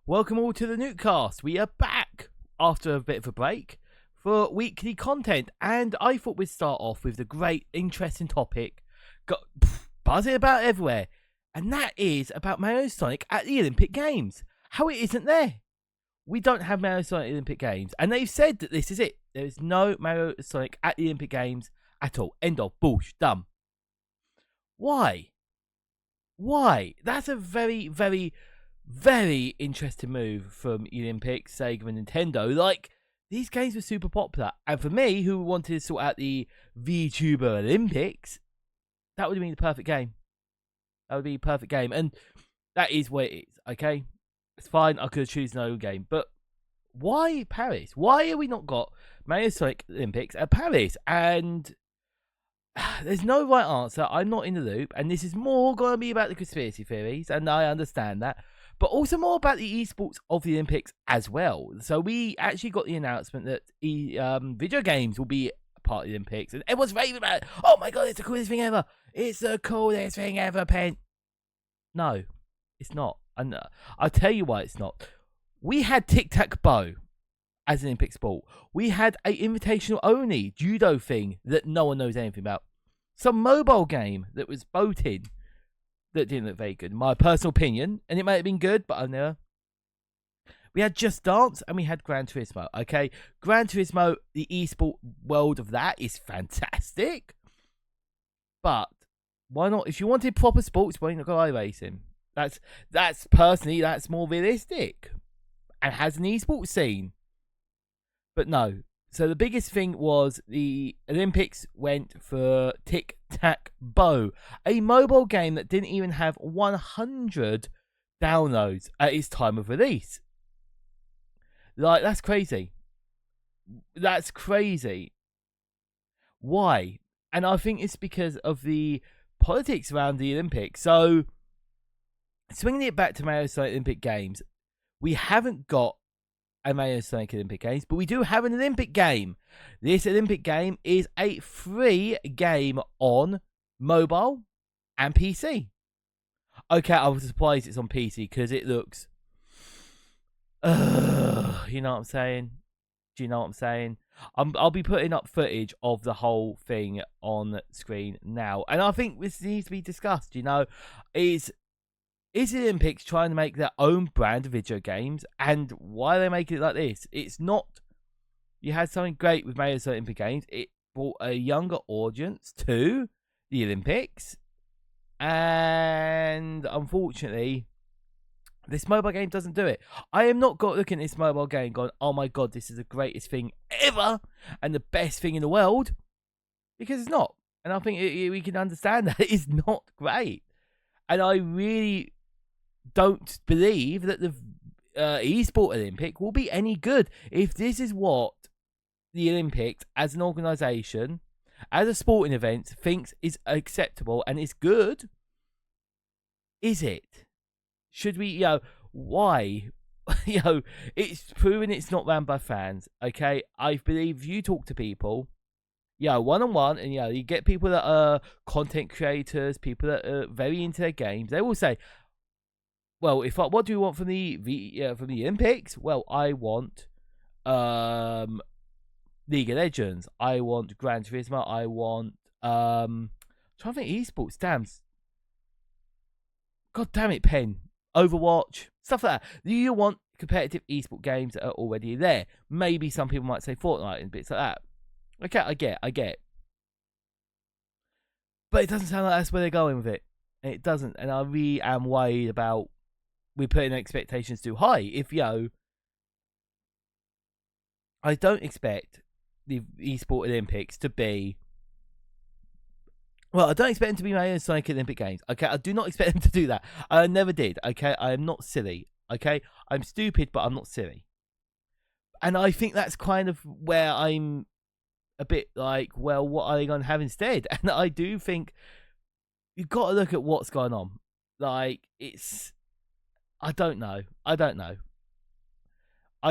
Welcome all to the Newtcast. We are back after a bit of a break for weekly content, and I thought we'd start off with the great, interesting topic got buzzing about everywhere, and that is about Mario Sonic at the Olympic Games. How it isn't there. We don't have Mario Sonic at the Olympic Games, and they've said that this is it. There is no Mario Sonic at the Olympic Games at all. End of. Bullsh. Dumb. Why? That's a very, very, very interesting move from Olympics, Sega, and Nintendo. Like, these games were super popular, and for me, who wanted to sort out the Vtuber Olympics, that would have been the perfect game. That would be a perfect game, and that is what it is. Okay, it's fine. I could have chosen another game, but why Paris? Why have we not got Mario Sonic Olympics at Paris? And there's no right answer. I'm not in the loop, and this is more going to be about the conspiracy theories, and I understand that, but also more about the esports of the Olympics as well. So we actually got the announcement that video games will be part of the Olympics, and everyone's raving about it. Oh my god, it's the coolest thing ever! It's the coolest thing ever, Pen. No, it's not. And I'll tell you why it's not. We had tic-tac-bow as an Olympic sport. We had a invitational only judo thing that no one knows anything about. Some mobile game that was boating that didn't look very good, in my personal opinion, and it might have been good, but I never. We had Just Dance and we had Gran Turismo. Okay, Gran Turismo, the esport world of that is fantastic, but why not? If you wanted proper sports, why not go iRacing? That's personally, that's more realistic and has an esports scene. But no. So the biggest thing was the Olympics went for Tic-Tac-Bow, a mobile game that didn't even have 100 downloads at its time of release. Like, that's crazy. That's crazy. Why? And I think it's because of the politics around the Olympics. So, swinging it back to Mario Sonic Olympic Games, we haven't got a Mario Sonic Olympic Games, but we do have an Olympic game. This Olympic game is a free game on mobile and PC. Okay, I was surprised it's on PC because it looks... you know what I'm saying? Do you know what I'm saying? I'll be putting up footage of the whole thing on screen now. And I think this needs to be discussed, you know. Is the Olympics trying to make their own brand of video games? And why are they making it like this? It's not... You had something great with Mario Sonic Olympic Games. It brought a younger audience to the Olympics. And unfortunately, this mobile game doesn't do it. I am not looking at this mobile game going, oh my god, this is the greatest thing ever and the best thing in the world. Because it's not. And I think we can understand that it's not great. And I really don't believe that the eSport Olympic will be any good if this is what the Olympics as an organisation, as a sporting event, thinks is acceptable and is good. Is it? Should we, why? It's proven it's not run by fans, okay? I believe if you talk to people, one-on-one, and, you get people that are content creators, people that are very into their games, they will say, well, what do you want from the Olympics? Well, I want League of Legends. I want Gran Turismo. I want I'm trying to think esports. Damn. God damn it, Pen. Overwatch, stuff like that. Do you want competitive esport games that are already there? Maybe some people might say Fortnite and bits like that. Okay, I get. But it doesn't sound like that's where they're going with it. It doesn't, and I really am worried about we're putting expectations too high. If, I don't expect the eSport Olympics to be... Well, I don't expect them to be Mario Sonic Olympic Games, okay? I do not expect them to do that. I never did, okay? I am not silly, okay? I'm stupid, but I'm not silly. And I think that's kind of where I'm a bit like, well, what are they going to have instead? And I do think you've got to look at what's going on. Like, it's... I don't know. I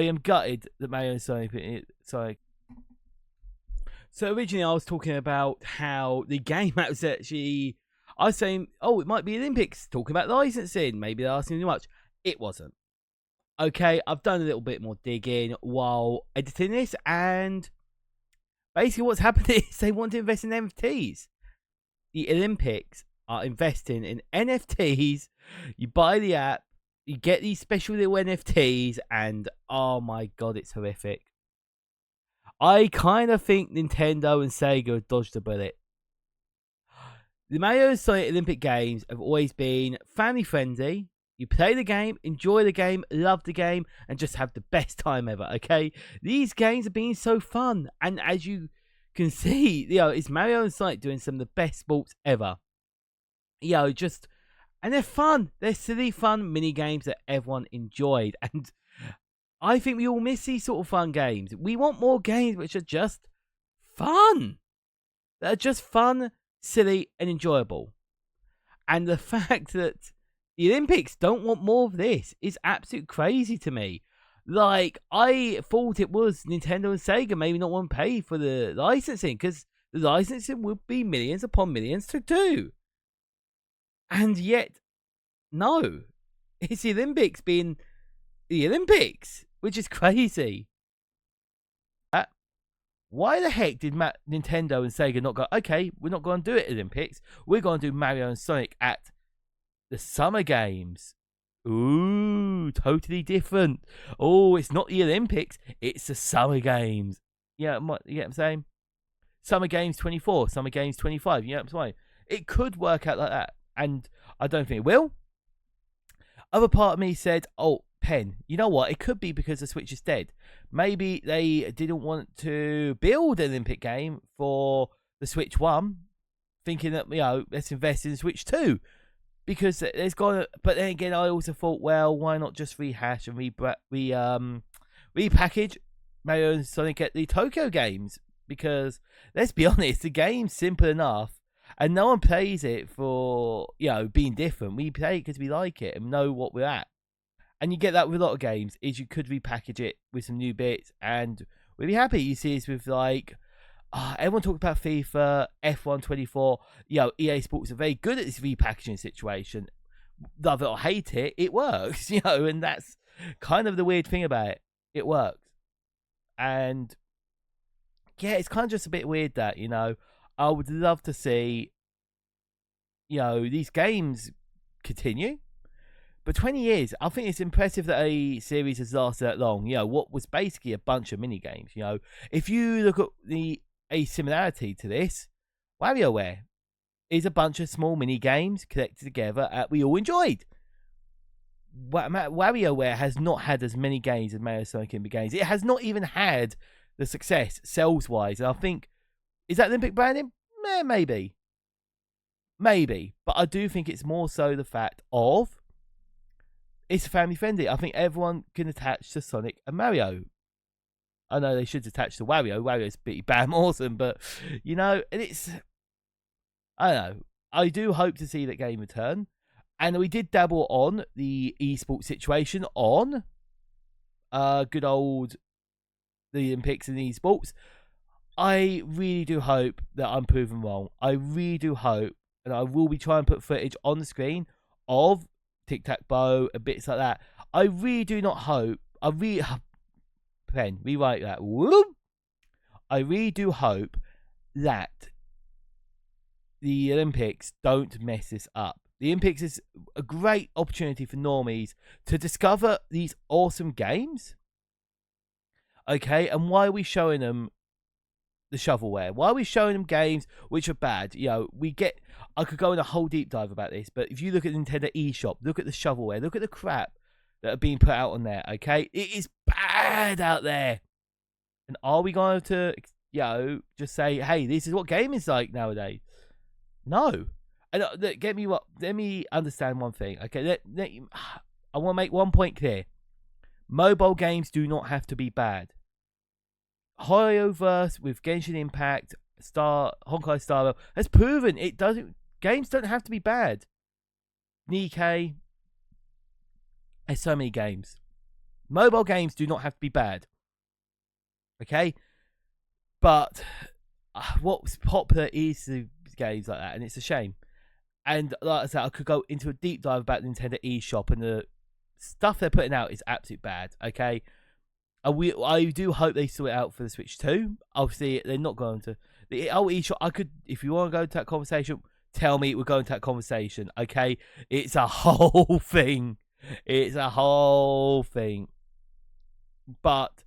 am gutted that Mario Sonic... So originally I was talking about how the game was actually... I was saying, it might be Olympics, talking about licensing. Maybe they're asking too much. It wasn't. Okay, I've done a little bit more digging while editing this, and basically what's happened is they want to invest in NFTs. The Olympics are investing in NFTs. You buy the app, you get these special little NFTs, and oh my god, it's horrific. I kind of think Nintendo and Sega dodged a bullet. The Mario and Sonic Olympic Games have always been family friendly. You play the game, enjoy the game, love the game, and just have the best time ever, okay? These games have been so fun, and as you can see, it's Mario and Sonic doing some of the best sports ever. And they're fun. They're silly, fun mini games that everyone enjoyed, and I think we all miss these sort of fun games. We want more games which are just fun. That are just fun, silly, and enjoyable. And the fact that the Olympics don't want more of this is absolute crazy to me. Like, I thought it was Nintendo and Sega maybe not want to pay for the licensing, because the licensing would be millions upon millions to do. And yet, no. It's the Olympics being the Olympics, which is crazy. Why the heck did Nintendo and Sega not go, okay, we're not going to do it at Olympics. We're going to do Mario and Sonic at the Summer Games. Ooh, totally different. Oh, it's not the Olympics. It's the Summer Games. Yeah, you know what I'm saying? Summer Games 24, Summer Games 25. You know what I'm saying? It could work out like that. And I don't think it will. Other part of me said, oh, Pen, you know what? It could be because the Switch is dead. Maybe they didn't want to build an Olympic game for the Switch 1, thinking that, let's invest in the Switch 2. Because there's gone, but then again, I also thought, well, why not just rehash and repackage Mario and Sonic at the Tokyo Games? Because let's be honest, the game's simple enough, and no one plays it for being different. We play it because we like it and know what we're at. And you get that with a lot of games, is you could repackage it with some new bits, and we'll be happy. You see this with everyone talks about FIFA, F1 24. EA Sports are very good at this repackaging situation. Love it or hate it, it works, and that's kind of the weird thing about it. It works. And yeah, it's kind of just a bit weird that, I would love to see, these games continue. But 20 years, I think it's impressive that a series has lasted that long. What was basically a bunch of mini games. If you look at a similarity to this, WarioWare is a bunch of small mini games connected together that we all enjoyed. WarioWare has not had as many games as Mario Sonic Olympic Games. It has not even had the success sales-wise. And I think, is that Olympic branding? Maybe. But I do think it's more so the fact of it's family friendly. I think everyone can attach to Sonic and Mario. I know they should attach to Wario. Wario's pretty bam awesome, but and it's, I don't know. I do hope to see that game return. And we did dabble on the esports situation on good old the Olympics and esports. I really do hope that I'm proven wrong. I really do hope, and I will be trying to put footage on the screen of tic-tac-bow and bits like that. I really do not hope. Pen, rewrite that. Whoop. I really do hope that the Olympics don't mess this up. The Olympics is a great opportunity for normies to discover these awesome games. Okay, and why are we showing them the shovelware? Why are we showing them games which are bad? I could go in a whole deep dive about this, but if you look at Nintendo eShop, look at the shovelware, look at the crap that are being put out on there, okay? It is bad out there. And are we going to, just say, hey, this is what gaming is like nowadays? No. And let me understand one thing, okay? I want to make one point clear. Mobile games do not have to be bad. Hoyoverse with Genshin Impact, Honkai Star Rail has proven it doesn't. Games don't have to be bad. Nikkei. There's so many games. Mobile games do not have to be bad. Okay? But what's popular is the games like that, and it's a shame. And like I said, I could go into a deep dive about Nintendo eShop and the stuff they're putting out is absolute bad. Okay, I do hope they sort it out for the Switch 2. Obviously, they're not going to. eShop, I could, if you want to go into that conversation, tell me we're going to that conversation. Okay, it's a whole thing. It's a whole thing. But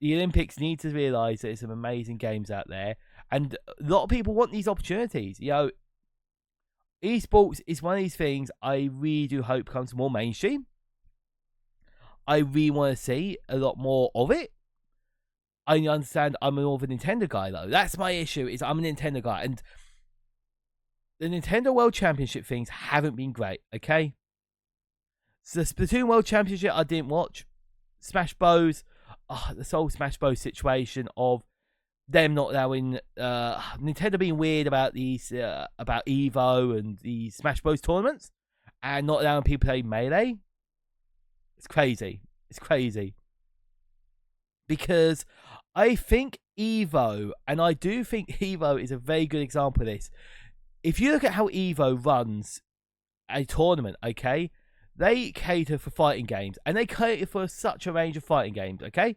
the Olympics need to realise that there's some amazing games out there, and a lot of people want these opportunities. Esports is one of these things I really do hope becomes more mainstream. I really want to see a lot more of it. I understand I'm more of a Nintendo guy, though. That's my issue, is I'm a Nintendo guy. And the Nintendo World Championship things haven't been great, okay? So the Splatoon World Championship I didn't watch. Smash Bros. This whole Smash Bros situation of them not allowing Nintendo being weird about these about Evo and the Smash Bros tournaments and not allowing people to play Melee. It's crazy. It's crazy. Because I think Evo, and I do think Evo is a very good example of this. If you look at how Evo runs a tournament, okay, they cater for fighting games, and they cater for such a range of fighting games, okay?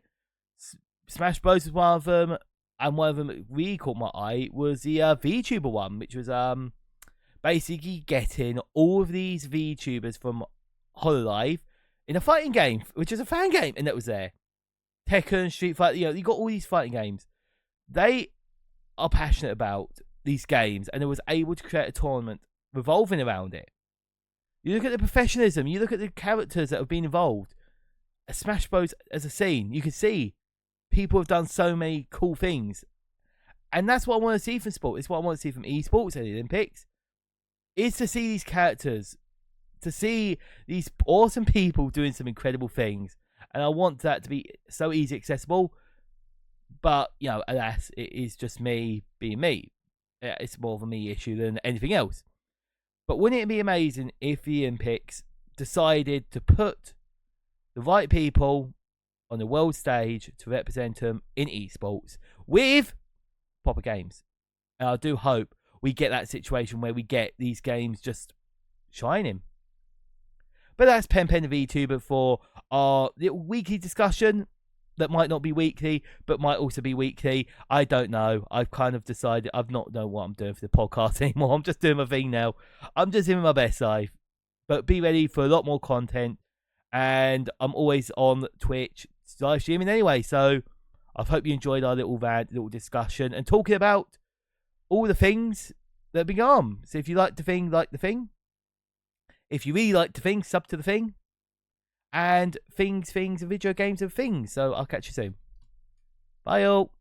Smash Bros is one of them, and one of them that really caught my eye was the Vtuber one, which was basically getting all of these VTubers from HoloLive in a fighting game, which is a fan game, and that was there. Tekken, Street Fighter, you got all these fighting games. They are passionate about these games, and they was able to create a tournament revolving around it. You look at the professionalism, you look at the characters that have been involved. Smash Bros as a scene, you can see people have done so many cool things. And that's what I want to see from sport. It's what I want to see from esports and the Olympics. Is to see these characters, to see these awesome people doing some incredible things. And I want that to be so easy accessible. But, alas, it is just me being me. It's more of a me issue than anything else. But wouldn't it be amazing if the Olympics decided to put the right people on the world stage to represent them in esports with proper games? And I do hope we get that situation where we get these games just shining. But that's PenPen the Vtuber for our little weekly discussion that might not be weekly, but might also be weekly. I don't know. I've kind of decided I've not know what I'm doing for the podcast anymore. I'm just doing my thing now. I'm just doing my best life. But be ready for a lot more content. And I'm always on Twitch live streaming anyway. So I hope you enjoyed our little discussion and talking about all the things that have been on. So if you like the thing, like the thing. If you really like the thing, sub to the thing. And things, and video games and things. So I'll catch you soon. Bye all.